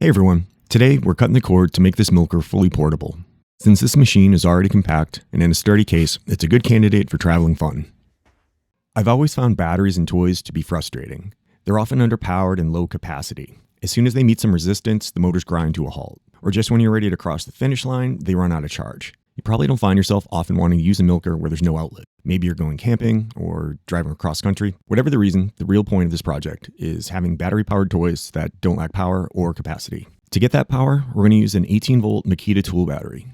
Hey everyone, today we're cutting the cord to make this milker fully portable. Since this machine is already compact and in a sturdy case, it's a good candidate for traveling fun. I've always found batteries in toys to be frustrating. They're often underpowered and low capacity. As soon as they meet some resistance, the motors grind to a halt. Or just when you're ready to cross the finish line, they run out of charge. You probably don't find yourself often wanting to use a milker where there's no outlet. Maybe you're going camping or driving across country. Whatever the reason, the real point of this project is having battery-powered toys that don't lack power or capacity. To get that power, we're going to use an 18-volt Makita tool battery.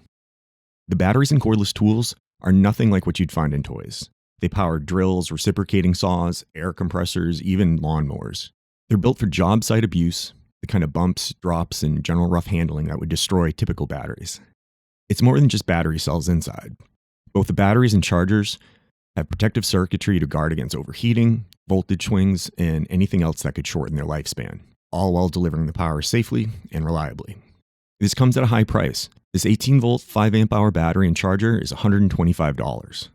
The batteries in cordless tools are nothing like what you'd find in toys. They power drills, reciprocating saws, air compressors, even lawnmowers. They're built for job site abuse, the kind of bumps, drops, and general rough handling that would destroy typical batteries. It's more than just battery cells inside. Both the batteries and chargers have protective circuitry to guard against overheating, voltage swings, and anything else that could shorten their lifespan, all while delivering the power safely and reliably. This comes at a high price. This 18-volt, 5-amp-hour battery and charger is $125.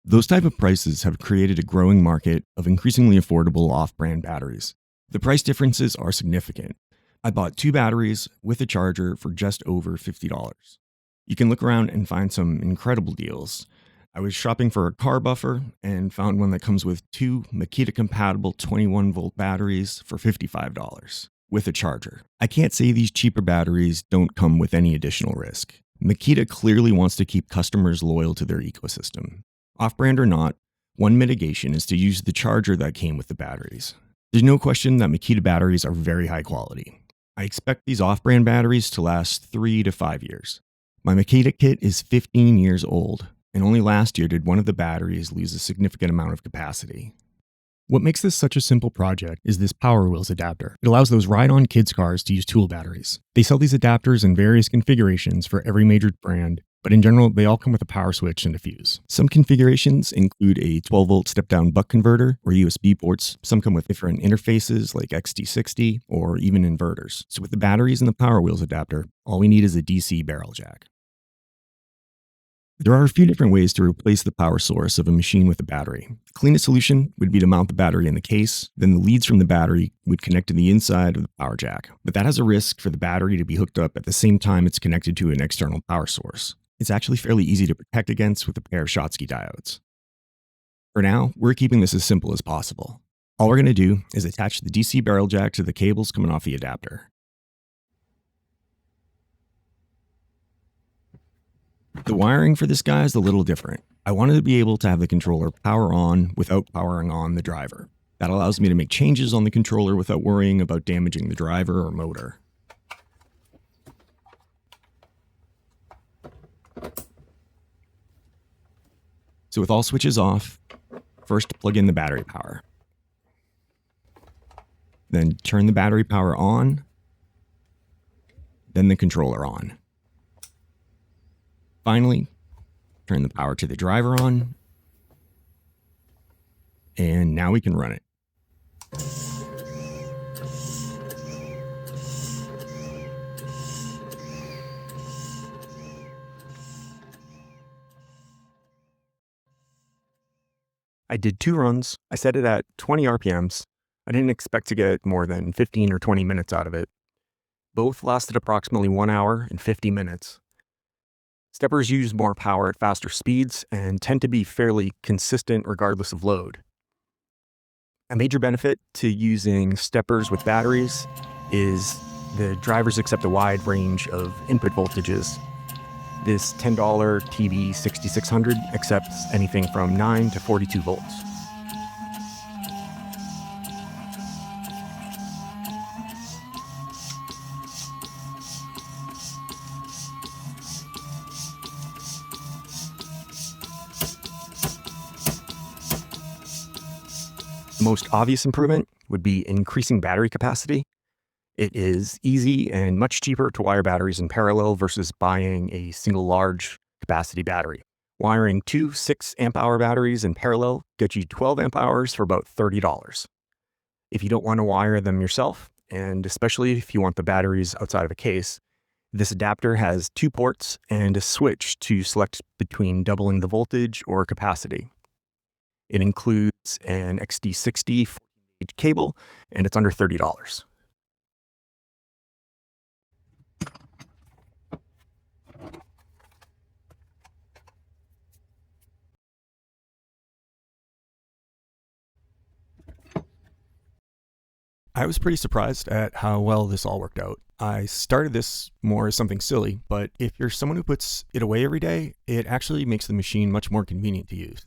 Those type of prices have created a growing market of increasingly affordable off-brand batteries. The price differences are significant. I bought 2 batteries with a charger for just over $50. You can look around and find some incredible deals. I was shopping for a car buffer and found one that comes with 2 Makita-compatible 21-volt batteries for $55 with a charger. I can't say these cheaper batteries don't come with any additional risk. Makita clearly wants to keep customers loyal to their ecosystem. Off-brand or not, one mitigation is to use the charger that came with the batteries. There's no question that Makita batteries are very high quality. I expect these off-brand batteries to last 3 to 5 years. My Makita kit is 15 years old, and only last year did one of the batteries lose a significant amount of capacity. What makes this such a simple project is this Power Wheels adapter. It allows those ride-on kids' cars to use tool batteries. They sell these adapters in various configurations for every major brand, but in general, they all come with a power switch and a fuse. Some configurations include a 12-volt step-down buck converter or USB ports. Some come with different interfaces like XT60 or even inverters. So with the batteries and the Power Wheels adapter, all we need is a DC barrel jack. There are a few different ways to replace the power source of a machine with a battery. The cleanest solution would be to mount the battery in the case, then the leads from the battery would connect to the inside of the power jack. But that has a risk for the battery to be hooked up at the same time it's connected to an external power source. It's actually fairly easy to protect against with a pair of Schottky diodes. For now, we're keeping this as simple as possible. All we're going to do is attach the DC barrel jack to the cables coming off the adapter. The wiring for this guy is a little different. I wanted to be able to have the controller power on without powering on the driver. That allows me to make changes on the controller without worrying about damaging the driver or motor. So with all switches off, first plug in the battery power. Then turn the battery power on, then the controller on. Finally, turn the power to the driver on, and now we can run it. I did 2 runs. I set it at 20 RPMs. I didn't expect to get more than 15 or 20 minutes out of it. Both lasted approximately 1 hour and 50 minutes. Steppers use more power at faster speeds and tend to be fairly consistent regardless of load. A major benefit to using steppers with batteries is the drivers accept a wide range of input voltages. This $10 TB6600 accepts anything from 9 to 42 volts. The most obvious improvement would be increasing battery capacity. It is easy and much cheaper to wire batteries in parallel versus buying a single large capacity battery. Wiring 2 6-amp-hour batteries in parallel gets you 12 amp hours for about $30. If you don't want to wire them yourself, and especially if you want the batteries outside of a case, this adapter has 2 ports and a switch to select between doubling the voltage or capacity. It includes an XT60 14-gauge cable, and it's under $30. I was pretty surprised at how well this all worked out. I started this more as something silly, but if you're someone who puts it away every day, it actually makes the machine much more convenient to use.